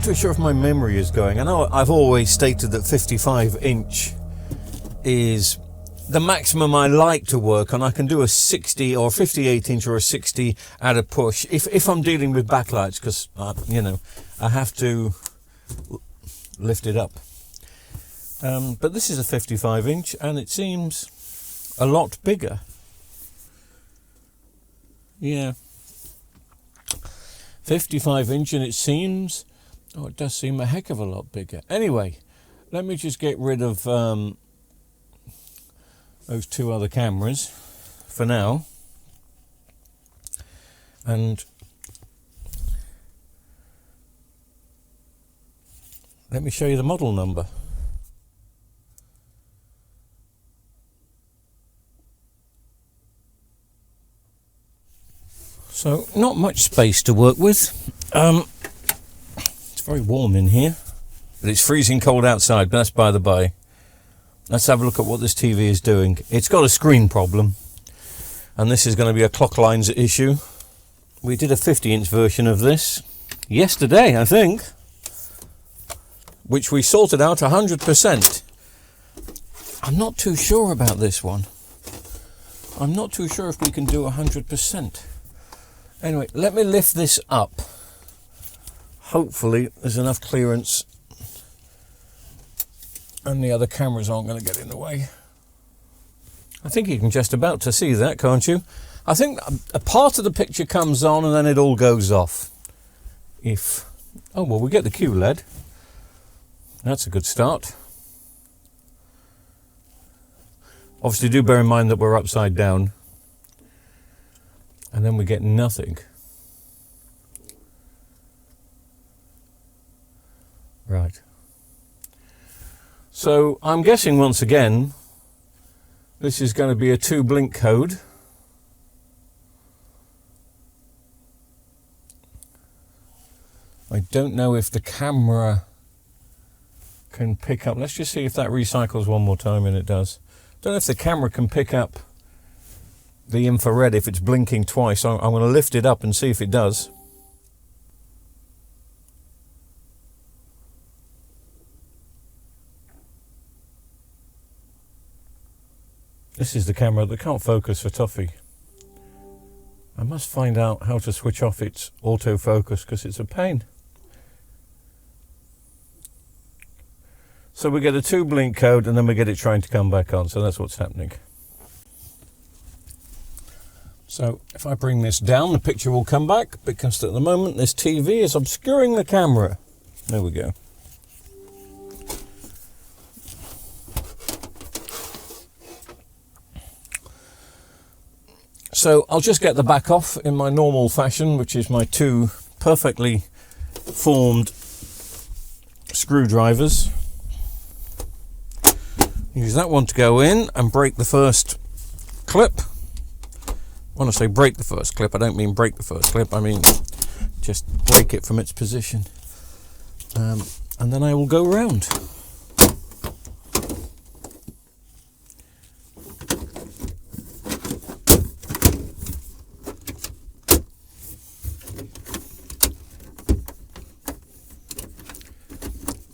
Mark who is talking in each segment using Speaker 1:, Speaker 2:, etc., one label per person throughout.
Speaker 1: too sure if my memory is going. I know I've always stated that 55-inch is the maximum I like to work on. I can do a 60 or 58-inch or a 60 at a push if I'm dealing with backlights, because you know, I have to lift it up. But this is a 55-inch and it seems a lot bigger. Yeah, 55-inch, and it seems, oh, it does seem a heck of a lot bigger. Anyway, let me just get rid of those two other cameras for now, and let me show you the model number. So not much space to work with. It's very warm in here, but it's freezing cold outside, but that's by the by. Let's have a look at what this TV is doing. It's got a screen problem, and this is going to be a clock lines issue. We did a 50-inch version of this yesterday, I think, which we sorted out 100%. I'm not too sure about this one. I'm not too sure if we can do 100%. Anyway, let me lift this up. Hopefully there's enough clearance and the other cameras aren't going to get in the way. I think you can just about to see that, can't you? I think a part of the picture comes on and then it all goes off. Oh, well, we get the QLED. That's a good start. Obviously, do bear in mind that we're upside down. And then we get nothing. Right. So I'm guessing once again, this is going to be a 2 blink code. I don't know if the camera can pick up. Let's just see if that recycles one more time, and it does. Don't know if the camera can pick up the infrared if it's blinking twice. So I'm going to lift it up and see if it does. This is the camera that can't focus for toffee. I must find out how to switch off its autofocus because it's a pain. So we get a 2 blink code and then we get it trying to come back on. So that's what's happening. So if I bring this down, the picture will come back because at the moment this TV is obscuring the camera. There we go. So I'll just get the back off in my normal fashion, which is my 2 perfectly formed screwdrivers. Use that one to go in and break the first clip. When I say break the first clip, I don't mean break the first clip, I mean just break it from its position. And then I will go round.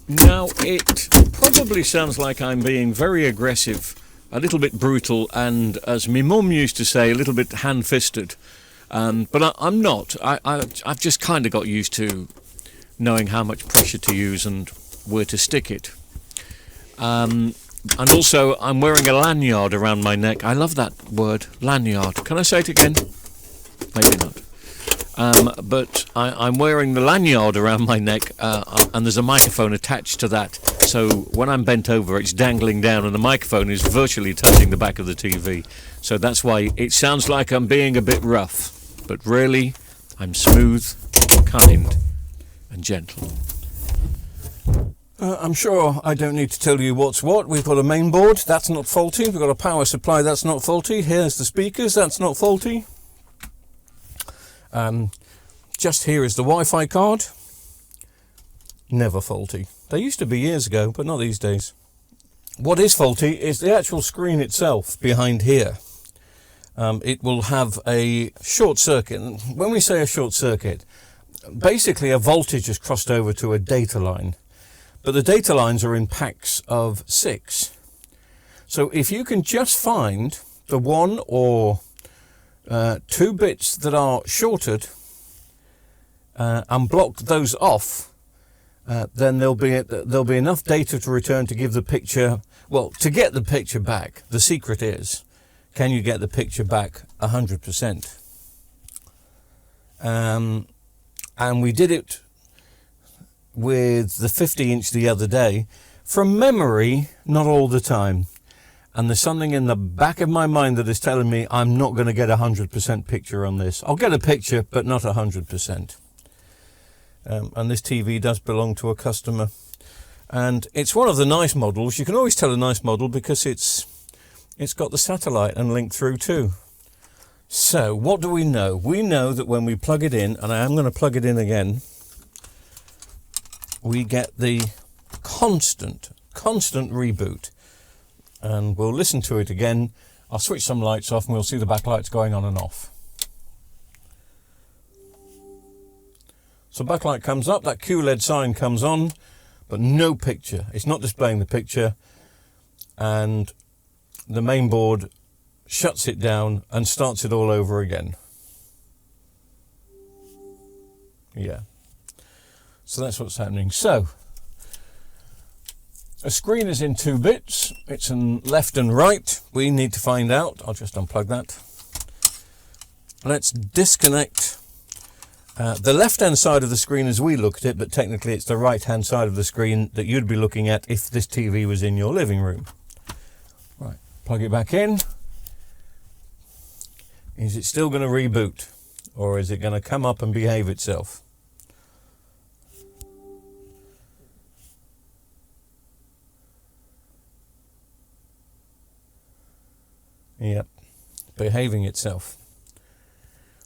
Speaker 1: Now, it probably sounds like I'm being very aggressive, a little bit brutal, and as my mum used to say, a little bit hand-fisted. But I'm not. I've just kind of got used to knowing how much pressure to use and where to stick it. And also, I'm wearing a lanyard around my neck. I love that word, lanyard. Can I say it again? Maybe not. But I'm wearing the lanyard around my neck, and there's a microphone attached to that. So when I'm bent over, it's dangling down, and the microphone is virtually touching the back of the TV. So that's why it sounds like I'm being a bit rough. But really, I'm smooth, kind, and gentle. I'm sure I don't need to tell you what's what. We've got a main board, that's not faulty. We've got a power supply, that's not faulty. Here's the speakers, that's not faulty. Just here is the Wi-Fi card. Never faulty. They used to be years ago, but not these days. What is faulty is the actual screen itself behind here. It will have a short circuit. And when we say a short circuit, basically a voltage has crossed over to a data line, but the data lines are in packs of 6. So if you can just find the 1 or 2 bits that are shorted and block those off, then there'll be enough data to return to give the picture, well, to get the picture back. The secret is, can you get the picture back 100%? And we did it with the 50-inch the other day. From memory, not all the time. And there's something in the back of my mind that is telling me I'm not going to get 100% picture on this. I'll get a picture, but not 100%. And this TV does belong to a customer. And it's one of the nice models. You can always tell a nice model because it's got the satellite and link through too. So what do we know? We know that when we plug it in, and I am going to plug it in again, we get the constant reboot. And we'll listen to it again. I'll switch some lights off and we'll see the backlights going on and off. So backlight comes up, that QLED sign comes on, but no picture. It's not displaying the picture, and the main board shuts it down and starts it all over again. Yeah. So that's what's happening. So a screen is in 2 bits. It's in left and right. We need to find out. I'll just unplug that. Let's disconnect the left-hand side of the screen as we look at it, but technically it's the right-hand side of the screen that you'd be looking at if this TV was in your living room. Right, plug it back in. Is it still going to reboot, or is it going to come up and behave itself? Yep, behaving itself.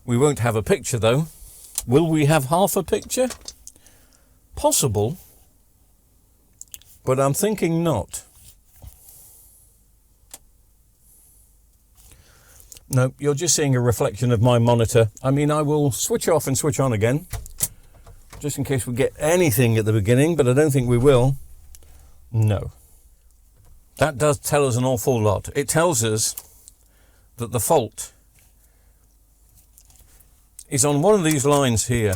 Speaker 1: We won't have a picture though. Will we have half a picture? Possible, but I'm thinking not. No, you're just seeing a reflection of my monitor. I mean, I will switch off and switch on again, just in case we get anything at the beginning, but I don't think we will. No. That does tell us an awful lot. It tells us that the fault is on one of these lines here.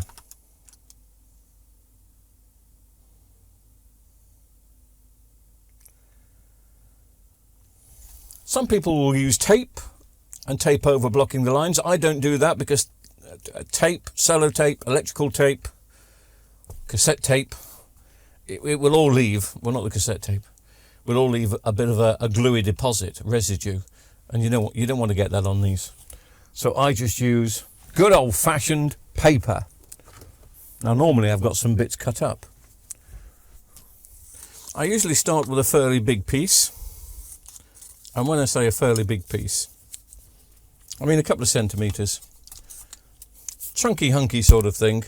Speaker 1: Some people will use tape and tape over blocking the lines. I don't do that because tape, sellotape, electrical tape, cassette tape, it will all leave, well, not the cassette tape, will all leave a bit of a gluey deposit, residue. And you know what, you don't want to get that on these. So I just use good old-fashioned paper. Now normally I've got some bits cut up. I usually start with a fairly big piece. And when I say a fairly big piece, I mean a couple of centimetres. Chunky hunky sort of thing.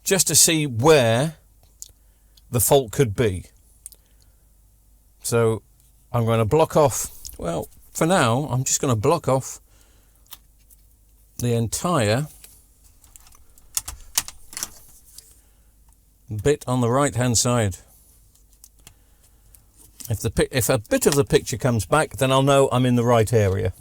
Speaker 1: Just to see where the fault could be. So I'm going to block off, well, for now, I'm just going to block off the entire bit on the right hand side. If a bit of the picture comes back, then I'll know I'm in the right area.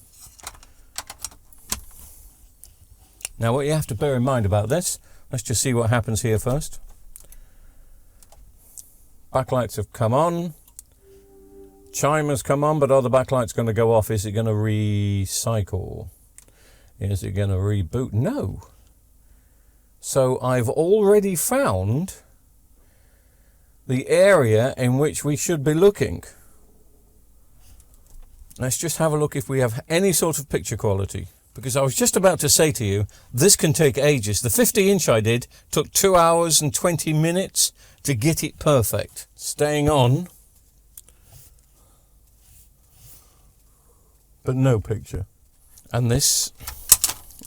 Speaker 1: Now what you have to bear in mind about this, let's just see what happens here first. Backlights have come on. Chime has come on, but are the backlights going to go off? Is it going to recycle? Is it going to reboot? No. So I've already found the area in which we should be looking. Let's just have a look if we have any sort of picture quality. Because I was just about to say to you, this can take ages. The 50-inch I did took 2 hours and 20 minutes to get it perfect. Staying on. But no picture. And this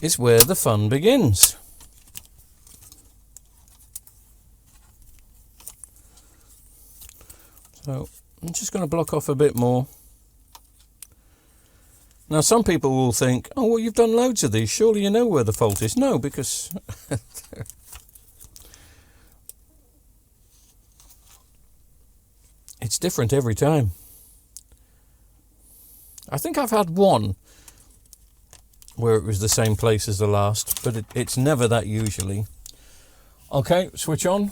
Speaker 1: is where the fun begins. So I'm just going to block off a bit more. Now, some people will think, oh, well, you've done loads of these. Surely you know where the fault is. No, because it's different every time. I think I've had one where it was the same place as the last, but it's never that usually. Okay, switch on.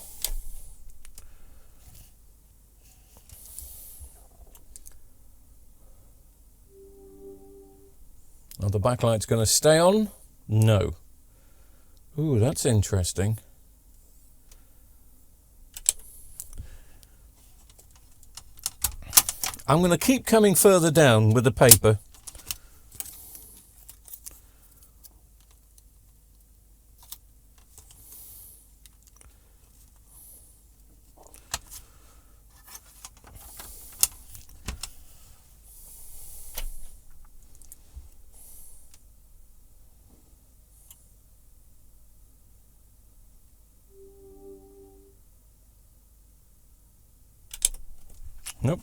Speaker 1: Are the backlight's going to stay on? No. Ooh, that's interesting. I'm going to keep coming further down with the paper. Nope.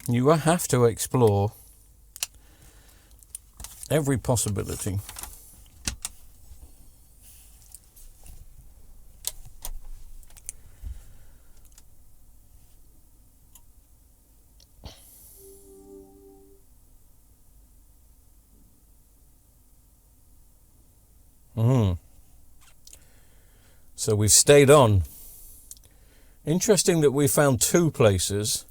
Speaker 1: You have to explore every possibility. So we've stayed on. Interesting that we found two places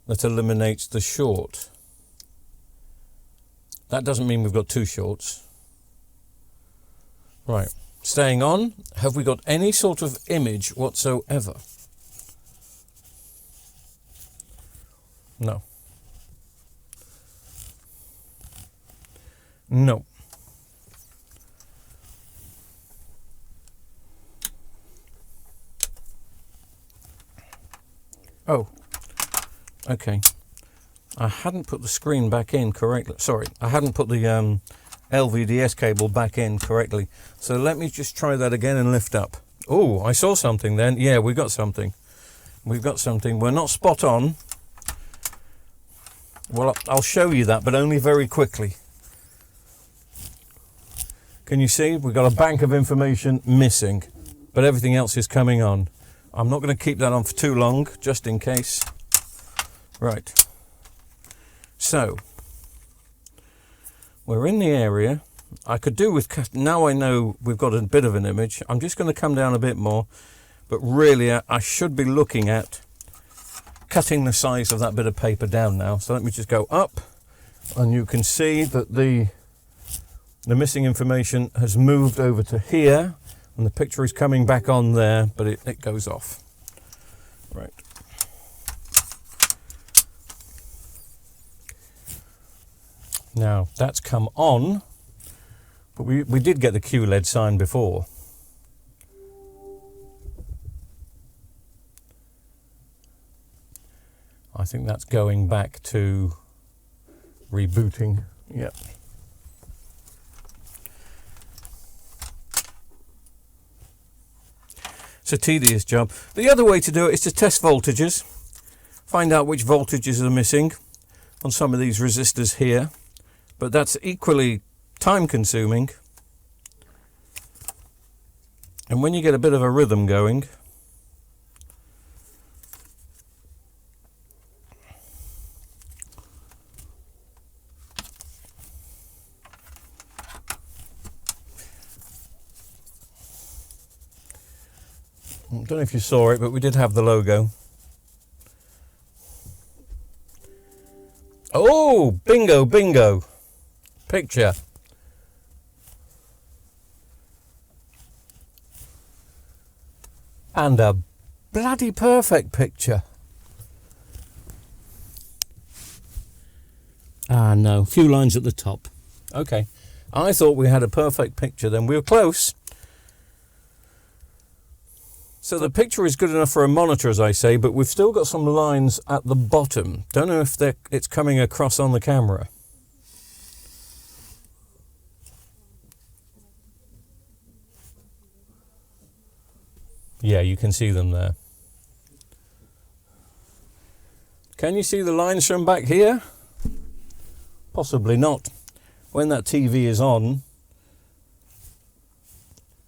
Speaker 1: that eliminates the short. That doesn't mean we've got two shorts. Right, staying on. Have we got any sort of image whatsoever? No. No. Oh, okay. I hadn't put the screen back in correctly. Sorry, I hadn't put the LVDS cable back in correctly. So let me just try that again and lift up. Oh, I saw something then. Yeah, we got something. We've got something. We're not spot on. Well, I'll show you that, but only very quickly. Can you see? We've got a bank of information missing, but everything else is coming on. I'm not going to keep that on for too long, just in case. Right. So, we're in the area. I could do with, now I know we've got a bit of an image. I'm just going to come down a bit more, but really I should be looking at cutting the size of that bit of paper down now. So let me just go up, and you can see that the missing information has moved over to here, and the picture is coming back on there, but it goes off. Right. Now that's come on, but we did get the QLED sign before. I think that's going back to rebooting. Yep. It's a tedious job. The other way to do it is to test voltages, find out which voltages are missing on some of these resistors here, but that's equally time consuming. And when you get a bit of a rhythm going, I don't know if you saw it, but we did have the logo. Oh, bingo, bingo. Picture. And a bloody perfect picture. Ah, no, a few lines at the top. Okay, I thought we had a perfect picture then. We were close. So the picture is good enough for a monitor, as I say, but we've still got some lines at the bottom. Don't know if it's coming across on the camera. Yeah, you can see them there. Can you see the lines from back here? Possibly not. When that TV is on,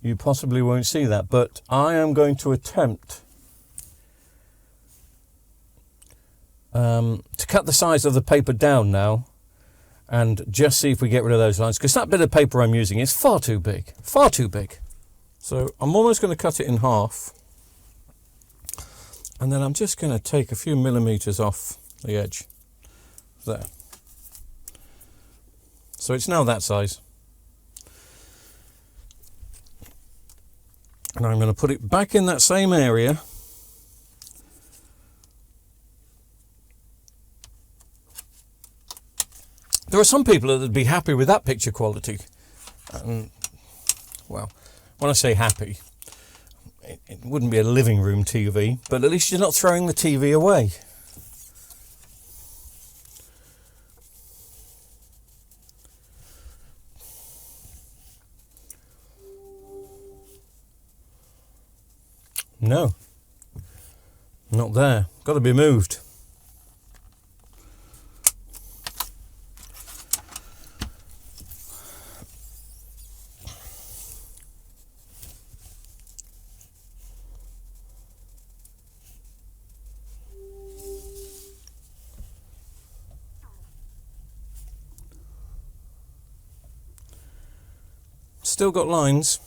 Speaker 1: you possibly won't see that, but I am going to attempt to cut the size of the paper down now and just see if we get rid of those lines, because that bit of paper I'm using is far too big, far too big. So I'm almost going to cut it in half, and then I'm just going to take a few millimeters off the edge there. So it's now that size. And I'm going to put it back in that same area. There are some people that would be happy with that picture quality. Well, when I say happy, it wouldn't be a living room TV, but at least you're not throwing the TV away. No, not there. Got to be moved. Still got lines.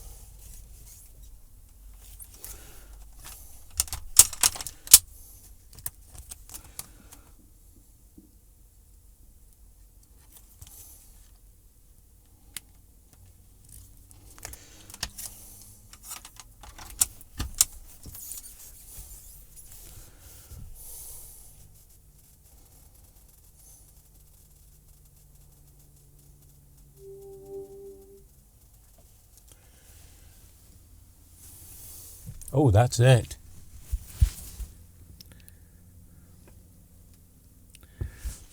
Speaker 1: Oh, that's it.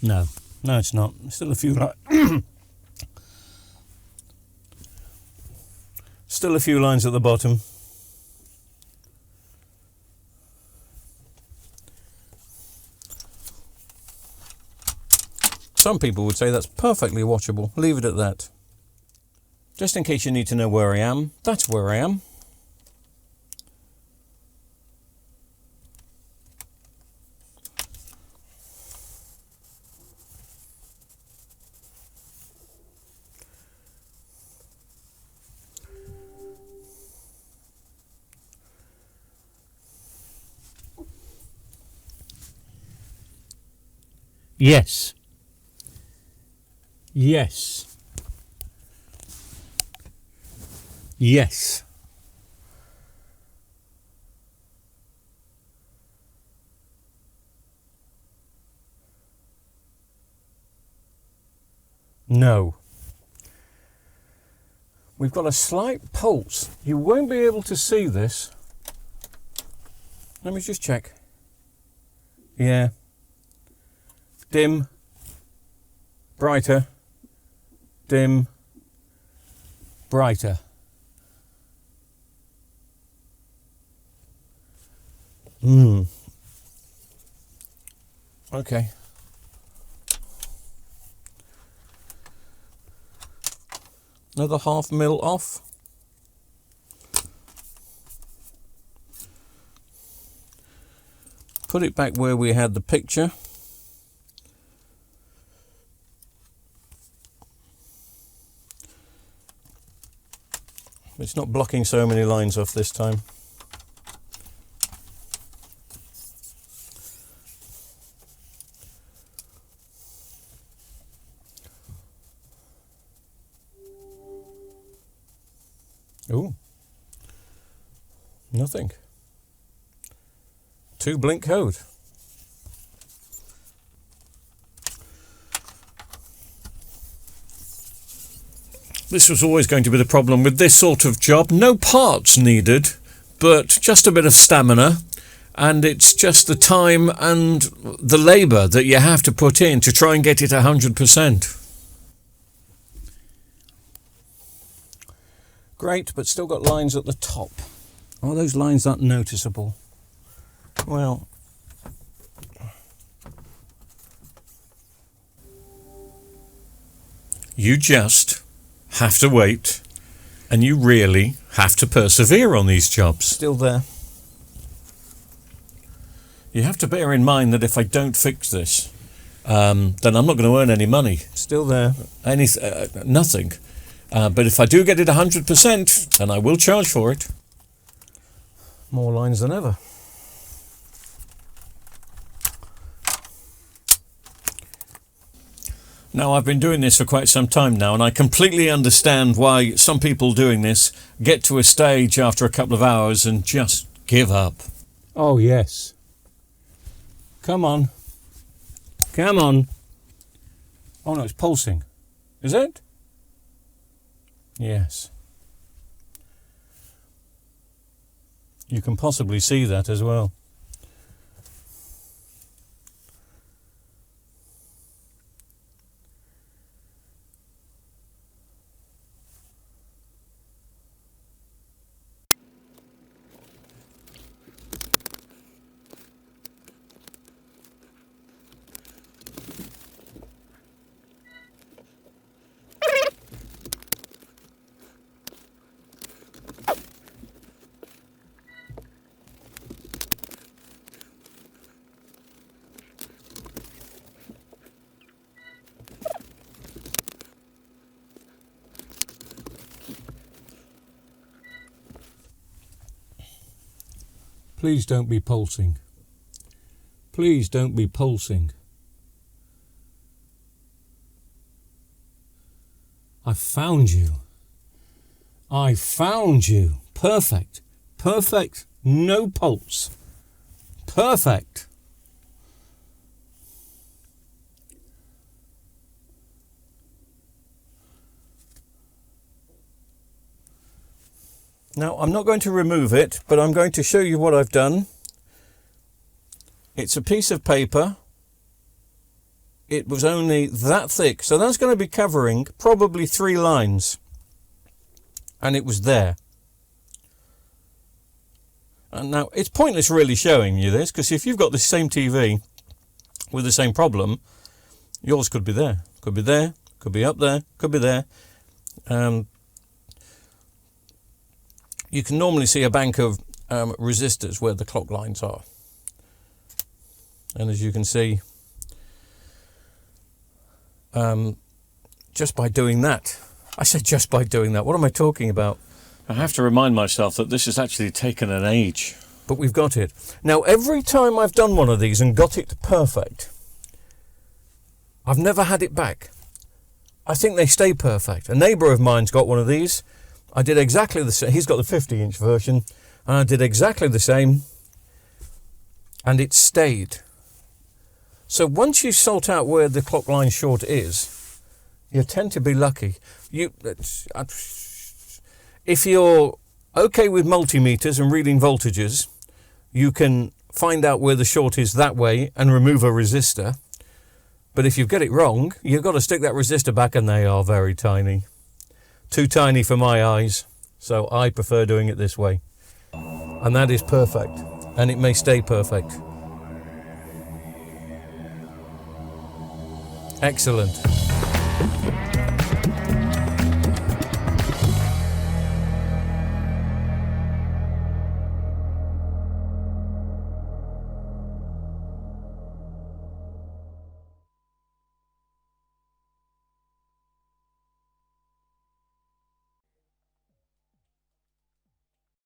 Speaker 1: No, it's not. Still a few still a few lines at the bottom. Some people would say that's perfectly watchable. Leave it at that. Just in case you need to know where I am, that's where I am. Yes. Yes. Yes. No. We've got a slight pulse. You won't be able to see this. Let me just check. Yeah. Dim, brighter, dim, brighter. Okay. Another ½ mil off. Put it back where we had the picture. It's not blocking so many lines off this time. Ooh, nothing. 2 blink code. This was always going to be the problem with this sort of job. No parts needed, but just a bit of stamina, and it's just the time and the labour that you have to put in to try and get it 100%. Great, but still got lines at the top. Are those lines that noticeable? Well, you just have to wait, and you really have to persevere on these jobs. Still there. You have to bear in mind that if I don't fix this, then I'm not going to earn any money. Still there. Nothing. But if I do get it 100%, then I will charge for it. More lines than ever. Now, I've been doing this for quite some time now, and I completely understand why some people doing this get to a stage after a couple of hours and just give up. Oh, yes. Come on. Come on. Oh, no, it's pulsing. Is it? Yes. You can possibly see that as well. Please don't be pulsing. Please don't be pulsing. I found you. I found you. Perfect. Perfect. No pulse. Perfect. Now, I'm not going to remove it, but I'm going to show you what I've done. It's a piece of paper. It was only that thick, so that's going to be covering probably 3 lines. And it was there. And now, it's pointless really showing you this, because if you've got the same TV with the same problem, yours could be there. Could be there, could be up there, could be there. You can normally see a bank of resistors where the clock lines are. And as you can see, just by doing that, I said just by doing that, what am I talking about? I have to remind myself that this has actually taken an age. But we've got it. Now, every time I've done one of these and got it perfect, I've never had it back. I think they stay perfect. A neighbour of mine's got one of these. I did exactly the same. He's got the 50-inch version. And I did exactly the same. And it stayed. So once you sort out where the clock line short is, you tend to be lucky. If you're okay with multimeters and reading voltages, you can find out where the short is that way and remove a resistor. But if you get it wrong, you've got to stick that resistor back, and they are very tiny. Too tiny for my eyes, so I prefer doing it this way. And that is perfect, and it may stay perfect. Excellent.